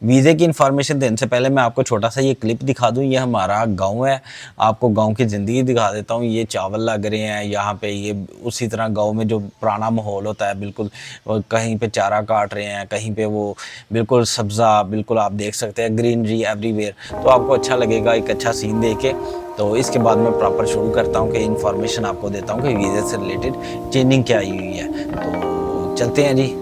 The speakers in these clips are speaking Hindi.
वीज़े की इन्फॉर्मेशन देने से पहले मैं आपको छोटा सा ये क्लिप दिखा दूँ। ये हमारा गांव है, आपको गांव की ज़िंदगी दिखा देता हूँ। ये चावल लग रहे हैं यहाँ पे, ये उसी तरह गांव में जो पुराना माहौल होता है बिल्कुल, कहीं पे चारा काट रहे हैं, कहीं पे वो बिल्कुल सब्ज़ा, बिल्कुल आप देख सकते हैं ग्रीनरी एवरीवेयर। तो आपको अच्छा लगेगा एक अच्छा सीन देख के। तो इसके बाद मैं प्रॉपर शुरू करता हूँ कि इन्फॉर्मेशन आपको देता हूँ कि वीज़े से रिलेटेड चेंजिंग क्या आई हुई है। तो चलते हैं जी।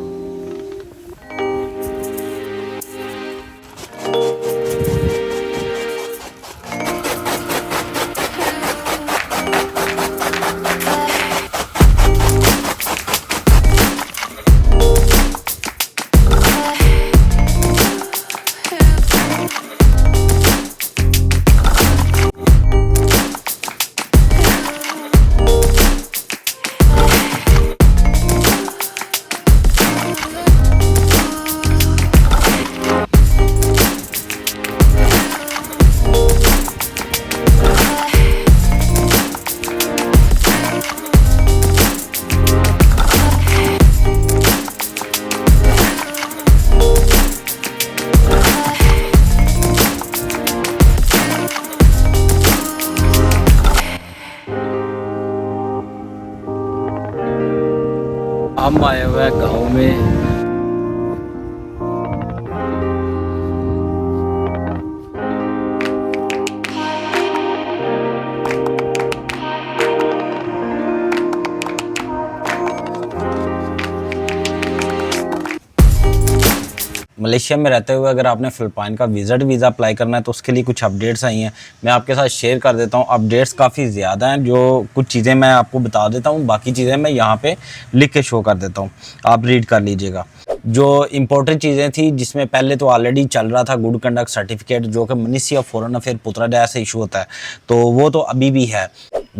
हम आए हुए हैं गाँव में। मलेशिया में रहते हुए अगर आपने फ़िलिपाइन का विज़िट वीज़ा अप्लाई करना है तो उसके लिए कुछ अपडेट्स आई हैं, मैं आपके साथ शेयर कर देता हूं। अपडेट्स काफ़ी ज़्यादा हैं, जो कुछ चीज़ें मैं आपको बता देता हूं, बाकी चीज़ें मैं यहां पे लिख के शो कर देता हूं, आप रीड कर लीजिएगा। जो इंपॉर्टेंट चीज़ें थी जिसमें पहले तो ऑलरेडी चल रहा था गुड कंडक्ट सर्टिफिकेट, जो कि मिनिस्ट्री ऑफ फॉरेन अफेयर पुत्राडया से इशू होता है, तो वो तो अभी भी है।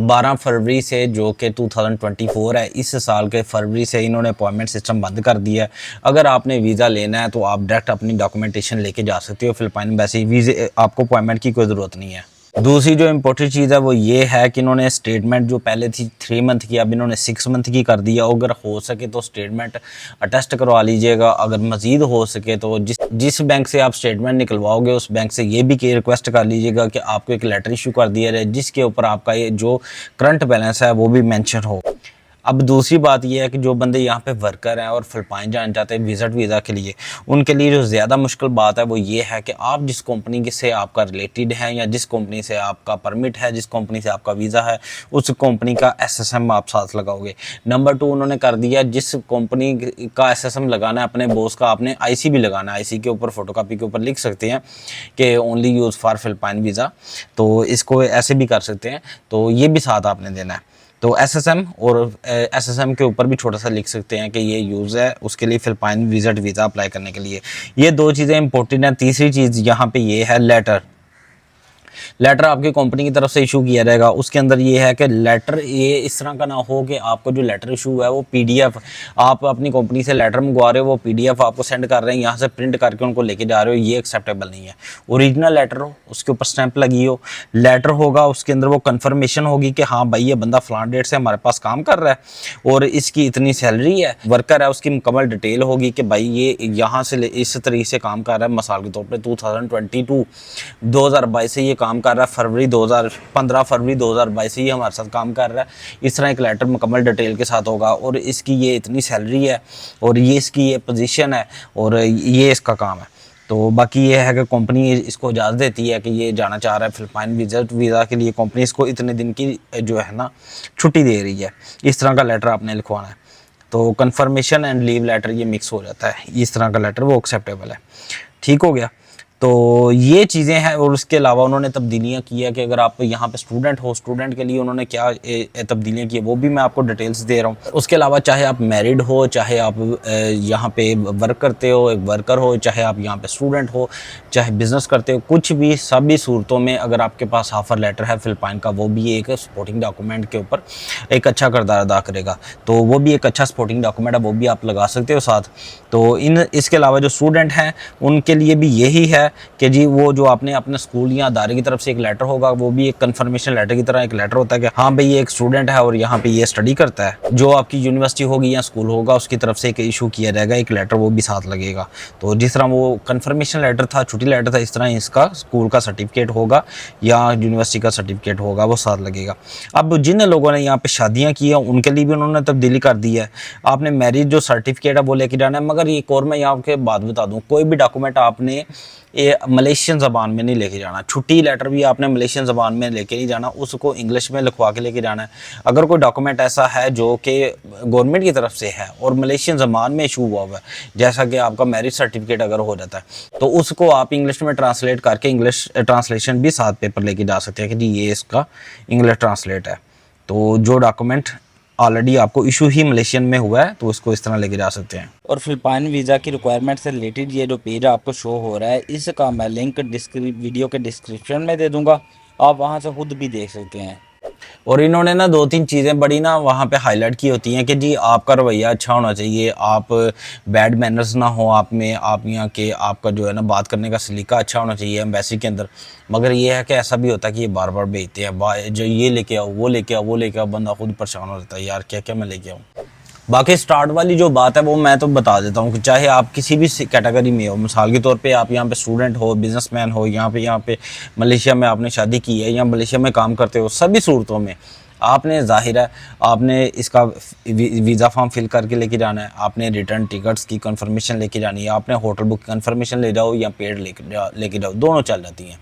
12 फरवरी से, जो कि 2024 है, इस साल के फरवरी से इन्होंने अपॉइंटमेंट सिस्टम बंद कर दिया है। अगर आपने वीज़ा लेना है तो आप डायरेक्ट अपनी डॉक्यूमेंटेशन लेके जा सकते हो फ़िलिपाइन। वैसे वीज़े आपको अपॉइंटमेंट की कोई ज़रूरत नहीं है। दूसरी जो इम्पोर्टेंट चीज़ है वो ये है कि इन्होंने स्टेटमेंट जो पहले थी 3 मंथ की, अब इन्होंने 6 मंथ की कर दिया। अगर हो सके तो स्टेटमेंट अटेस्ट करवा लीजिएगा। अगर मज़ीद हो सके तो जिस बैंक से आप स्टेटमेंट निकलवाओगे उस बैंक से ये भी रिक्वेस्ट कर लीजिएगा कि आपको एक लेटर इशू कर दिया जाए जिसके ऊपर आपका ये जो करंट बैलेंस है वो भी मेंशन हो। अब दूसरी बात यह है कि जो बंदे यहाँ पे वर्कर हैं और फ़िलिपाइन जाना चाहते हैं विज़िट वीज़ा के लिए, उनके लिए जो ज़्यादा मुश्किल बात है वो ये है कि आप जिस कंपनी से आपका रिलेटेड है या जिस कंपनी से आपका परमिट है, जिस कंपनी से आपका वीज़ा है, उस कंपनी का SSM आप साथ लगाओगे। नंबर 2 उन्होंने कर दिया, जिस कंपनी का SSM लगाना है अपने बॉस का, आपने IC भी लगाना है। IC के ऊपर फोटोकॉपी के ऊपर लिख सकते हैं कि only use for Philippine visa, तो इसको ऐसे भी कर सकते हैं। तो ये भी साथ आपने देना है। तो SSM और SSM के ऊपर भी छोटा सा लिख सकते हैं कि ये यूज़ है उसके लिए फ़िलिपाइन विज़िट वीज़ा अप्लाई करने के लिए। ये 2 चीज़ें इंपॉर्टेंट हैं। तीसरी चीज़ यहाँ पे ये है लेटर आपकी कंपनी की तरफ से इशू किया जाएगा। उसके अंदर ये है कि लेटर ये इस तरह का ना हो कि आपको जो लेटर इशू है वो PDF, आप अपनी कंपनी से लेटर मंगवा रहे हो, वो PDF आपको सेंड कर रहे हैं, यहाँ से प्रिंट करके उनको लेके जा रहे हो, ये एक्सेप्टेबल नहीं है। ओरिजिनल लेटर हो, उसके ऊपर स्टैंप लगी हो, लेटर होगा, उसके अंदर वो कन्फर्मेशन होगी कि हाँ भाई ये बंदा फलान डेट से हमारे पास काम कर रहा है और इसकी इतनी सैलरी है, वर्कर है, उसकी मुकम्मल डिटेल होगी कि भाई ये यहाँ से इस तरीके से काम कर रहा है। मिसाल के तौर पर 2022 से ये काम कर रहा है, 15 फरवरी 2022 से ये हमारे साथ काम कर रहा है। इस तरह एक लेटर मुकम्मल डिटेल के साथ होगा और इसकी ये इतनी सैलरी है और ये इसकी ये पोजीशन है और ये इसका काम है। तो बाकी ये है कि कंपनी इसको इजाज़त देती है कि ये जाना चाह रहा है फ़िलिपाइन विज़िट वीज़ा के लिए, कंपनी इसको इतने दिन की जो है ना छुट्टी दे रही है। इस तरह का लेटर आपने लिखवाना है। तो कन्फर्मेशन एंड लीव लेटर ये मिक्स हो जाता है, इस तरह का लेटर वो एक्सेप्टेबल है। ठीक हो गया। तो ये चीज़ें हैं और उसके अलावा उन्होंने तब्दीलियाँ की है कि अगर आप यहाँ पे स्टूडेंट हो, स्टूडेंट के लिए उन्होंने क्या तब्दीलियाँ की है वो भी मैं आपको डिटेल्स दे रहा हूँ। उसके अलावा चाहे आप मैरिड हो, चाहे आप यहाँ पे वर्क करते हो, एक वर्कर हो, चाहे आप यहाँ पे स्टूडेंट हो, चाहे बिज़नेस करते हो, कुछ भी सभी सूरतों में अगर आपके पास ऑफ़र लेटर है फ़िलिपाइन का, वो भी एक सपोर्टिंग डॉक्यूमेंट के ऊपर एक अच्छा किरदार अदा करेगा। तो वो भी एक अच्छा सपोर्टिंग डॉक्यूमेंट है, वो भी आप लगा सकते हो साथ। तो इसके अलावा जो स्टूडेंट हैं उनके लिए भी यही है कि जी वो जो आपने अपने स्कूल या अदारे की तरफ से एक लेटर होगा, वो भी एक कंफर्मेशन लेटर की तरह एक लेटर होता है कि हाँ भाई ये एक स्टूडेंट है और यहाँ पे ये स्टडी करता है। जो आपकी यूनिवर्सिटी होगी या स्कूल होगा उसकी तरफ से एक इशू किया जाएगा, एक लेटर वो भी साथ लगेगा। तो जिस तरह वो कंफर्मेशन लेटर था, छुट्टी लेटर था, इस तरह इसका स्कूल का सर्टिफिकेट होगा या यूनिवर्सिटी का सर्टिफिकेट होगा, वो साथ लगेगा। अब जिन लोगों ने यहाँ पे शादियाँ की हैं उनके लिए भी उन्होंने तब्दीली कर दी है। आपने मैरिज जो सर्टिफिकेट है वो लेके जाना है, मगर एक और मैं यहाँ के बात बता दूँ, कोई भी डॉक्यूमेंट आपने ये मलेशियन ज़बान में नहीं लेके जाना। छुट्टी लेटर भी आपने मलेशियन ज़बान में लेके नहीं जाना, उसको इंग्लिश में लिखवा के लेके जाना है। अगर कोई डॉक्यूमेंट ऐसा है जो कि गवर्नमेंट की तरफ से है और मलेशियन ज़बान में इशू हुआ है, जैसा कि आपका मैरिज सर्टिफिकेट अगर हो जाता है तो उसको आप इंग्लिश में ट्रांसलेट करके इंग्लिश ट्रांसलेशन भी साथ पेपर लेके जा सकते हैं कि जी ये इसका इंग्लिश ट्रांसलेट है। तो जो डॉक्यूमेंट ऑलरेडी आपको इशू ही मलेशियन में हुआ है तो उसको इस तरह लेके जा सकते हैं। और फिलिपाइन वीज़ा की रिक्वायरमेंट से रिलेटेड ये जो पेज आपको शो हो रहा है, इसका मैं लिंक वीडियो के डिस्क्रिप्शन में दे दूंगा, आप वहां से खुद भी देख सकते हैं। और इन्होंने ना 2-3 चीज़ें बड़ी ना वहाँ पे हाईलाइट की होती हैं कि जी आपका रवैया अच्छा होना चाहिए, आप बैड मैनर्स ना हो आप में, आप यहाँ के आपका जो है ना बात करने का सलीका अच्छा होना चाहिए एम्बेसी के अंदर। मगर ये है कि ऐसा भी होता है कि ये बार बार भेजते हैं, जो ये लेके आओ, वो लेके आओ, वो लेके आओ, बंदा खुद परेशान हो जाता है यार क्या क्या मैं लेके आऊँ। बाकी स्टार्ट वाली जो बात है वो मैं तो बता देता हूँ कि चाहे आप किसी भी कैटेगरी में हो, मिसाल के तौर पे आप यहाँ पे स्टूडेंट हो, बिजनेसमैन हो, यहाँ पे मलेशिया में आपने शादी की है या मलेशिया में काम करते हो, सभी सूरतों में आपने ज़ाहिर है आपने इसका वीज़ा फॉर्म फिल करके लेके जाना है, आपने रिटर्न टिकट्स की कंफर्मेशन लेके जानी है, आपने होटल बुक कंफर्मेशन ले जाओ या पेड लेके जाओ, दोनों चल जाती हैं।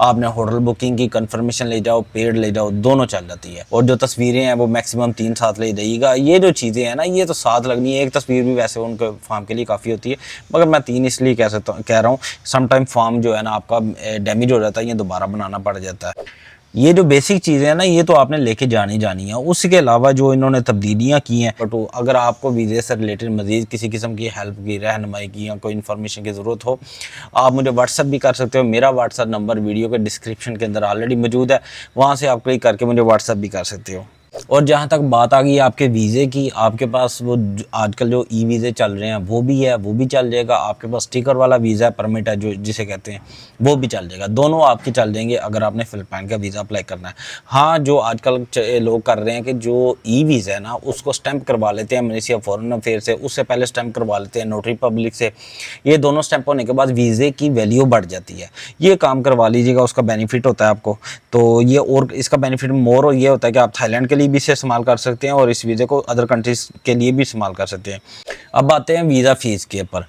आपने होटल बुकिंग की कंफर्मेशन ले जाओ, पेड ले जाओ, दोनों चल जाती है। और जो तस्वीरें हैं वो मैक्सिमम 3 साथ ले जाइएगा। ये जो चीज़ें हैं ना ये तो साथ लगनी है, एक तस्वीर भी वैसे उनके फॉर्म के लिए काफ़ी होती है, मगर मैं 3 इसलिए कह रहा हूँ समटाइम फॉर्म जो है ना आपका डैमेज हो जाता है, ये दोबारा बनाना पड़ जाता है। ये जो बेसिक चीज़ें हैं ना ये तो आपने लेके जानी है। उसके अलावा जो इन्होंने तब्दीलियाँ की हैं, बट अगर आपको वीज़े से रिलेटेड मज़ीद किसी किस्म की हेल्प की, रहनुमाई की या कोई इन्फॉर्मेशन की ज़रूरत हो, आप मुझे व्हाट्सअप भी कर सकते हो। मेरा व्हाट्सअप नंबर वीडियो के डिस्क्रिप्शन के अंदर ऑलरेडी मौजूद है, वहाँ से आप क्लिक करके मुझे व्हाट्सअप भी कर सकते हो। और जहाँ तक बात आ गई आपके वीज़े की, आपके पास वो आजकल जो ई वीज़े चल रहे हैं वो भी है, वो भी चल जाएगा। आपके पास स्टिकर वाला वीज़ा परमिट है जो जिसे कहते हैं, वो भी चल जाएगा। दोनों आपके चल जाएंगे अगर आपने फिलिपाइन का वीज़ा अप्लाई करना है। हाँ, जो आजकल लोग कर रहे हैं कि जो ई वीज़ा है ना उसको स्टैंप करवा लेते हैं मिनिस्ट्री ऑफ फॉरेन अफेयर से, उससे पहले स्टैंप करवा लेते हैं नोटरी पब्लिक से। ये दोनों स्टैंप होने के बाद वीज़े की वैल्यू बढ़ जाती है। ये काम करवा लीजिएगा, उसका बेनिफिट होता है आपको। तो ये और इसका बेनिफिट मोर ये होता है कि आप थाईलैंड के लिए भी इसे इस्तेमाल कर सकते हैं और इस वीज़े को अदर कंट्रीज़ के लिए भी इस्तेमाल कर सकते हैं। अब आते हैं वीज़ा फ़ीस के ऊपर।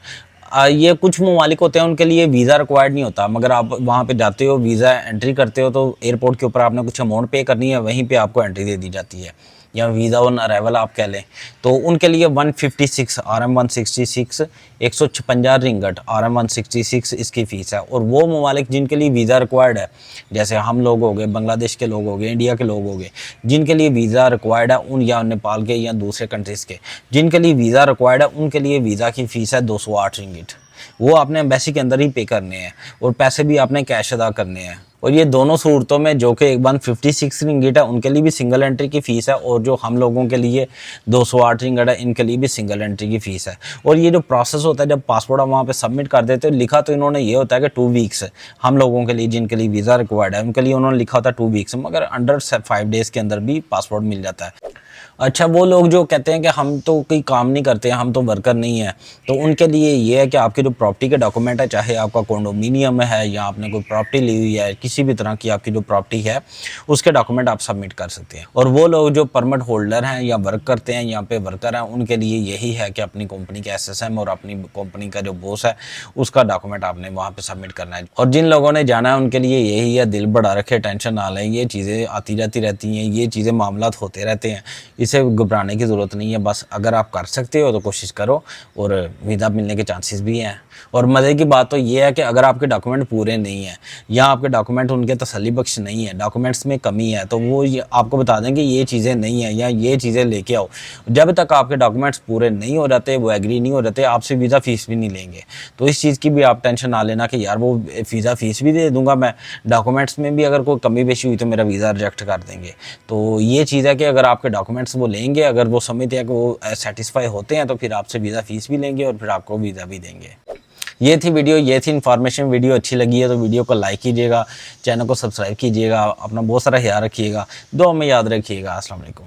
ये कुछ ममालिक होते हैं उनके लिए वीज़ा रिक्वायर्ड नहीं होता, मगर आप वहाँ पे जाते हो, वीज़ा एंट्री करते हो तो एयरपोर्ट के ऊपर आपने कुछ अमाउंट पे करनी है, वहीं पे आपको एंट्री दे दी जाती है, या वीज़ा ऑन अराइवल आप कह लें। तो उनके लिए 156 RM 166 156 रिंगट RM 166 इसकी फ़ीस है। और वो ममालिक जिनके लिए वीज़ा रिक्वायर्ड है, जैसे हम लोग हो गए, बांग्लादेश के लोग हो गए, इंडिया के लोग हो गए, जिनके लिए वीज़ा रिक्वायर्ड है उन, या नेपाल के या दूसरे कंट्रीज़ के जिनके लिए वीज़ा रिक्वायर्ड है, उनके लिए वीज़ा की फ़ीस है 208 रिंगिट। वो आपने एम्बेसी के अंदर ही पे करने हैं और पैसे भी आपने कैश अदा करने हैं। और ये दोनों सूरतों में जो कि 156 रिंगिट है उनके लिए भी सिंगल एंट्री की फ़ीस है, और जो हम लोगों के लिए 208 रिंगिट है इनके लिए भी सिंगल एंट्री की फ़ीस है। और ये जो प्रोसेस होता है जब पासपोर्ट आप वहाँ पे सबमिट कर देते हो, लिखा तो इन्होंने ये होता है कि 2 वीक्स हम लोगों के लिए जिनके लिए वीज़ा रिक्वायर्ड है उनके लिए उन्होंने लिखा होता है 2 वीक्स, मगर अंडर 5 डेज़ के अंदर भी पासपोर्ट मिल जाता है। अच्छा, वो लोग जो कहते हैं कि हम तो कोई काम नहीं करते हैं, हम तो वर्कर नहीं है, तो उनके लिए ये है कि आपके जो प्रॉपर्टी के डॉक्यूमेंट है, चाहे आपका कंडोमिनियम है या आपने कोई प्रॉपर्टी ली हुई है, किसी भी तरह की आपकी जो प्रॉपर्टी है उसके डॉक्यूमेंट आप सबमिट कर सकते हैं। और वो लोग जो परमिट होल्डर हैं या वर्क करते हैं, यहाँ पे वर्कर हैं, उनके लिए यही है कि अपनी कंपनी के SSM और अपनी कंपनी का जो बॉस है उसका डॉक्यूमेंट आपने वहाँ पर सबमिट करना है। और जिन लोगों ने जाना है उनके लिए यही है, दिल बढ़ा रखे, टेंशन ना लें, ये चीज़ें आती जाती रहती हैं, ये चीज़ें मामलात होते रहते हैं, इसे घबराने की ज़रूरत नहीं है। बस अगर आप कर सकते हो तो कोशिश करो, और वीज़ा मिलने के चांसेस भी हैं। और मज़े की बात तो ये है कि अगर आपके डॉक्यूमेंट पूरे नहीं हैं या आपके डॉक्यूमेंट उनके तसल्ली बख्श नहीं है, डॉक्यूमेंट्स में कमी है, तो वो आपको बता देंगे ये चीज़ें नहीं है या ये चीज़ें लेके आओ। जब तक आपके डॉक्यूमेंट्स पूरे नहीं हो जाते, वो एग्री नहीं हो जाते, आपसे वीज़ा फ़ीस भी नहीं लेंगे। तो इस चीज़ की भी आप टेंशन ना लेना कि यार वो वीज़ा फ़ीस भी दे दूँगा मैं, डॉक्यूमेंट्स में भी अगर कोई कमी पेशी हुई तो मेरा वीज़ा रिजेक्ट कर देंगे। तो ये चीज़ है कि अगर आपके डॉक्यूमेंट्स वो लेंगे, अगर वो समझते हैं कि वो सेटिस्फाई होते हैं, तो फिर आपसे वीज़ा फ़ीस भी लेंगे और फिर आपको वीज़ा भी देंगे। ये थी वीडियो, ये थी इन्फॉर्मेशन। वीडियो अच्छी लगी है तो वीडियो को लाइक कीजिएगा, चैनल को सब्सक्राइब कीजिएगा, अपना बहुत सारा ख्याल रखिएगा, दुआ में याद रखिएगा। अस्सलाम वालेकुम।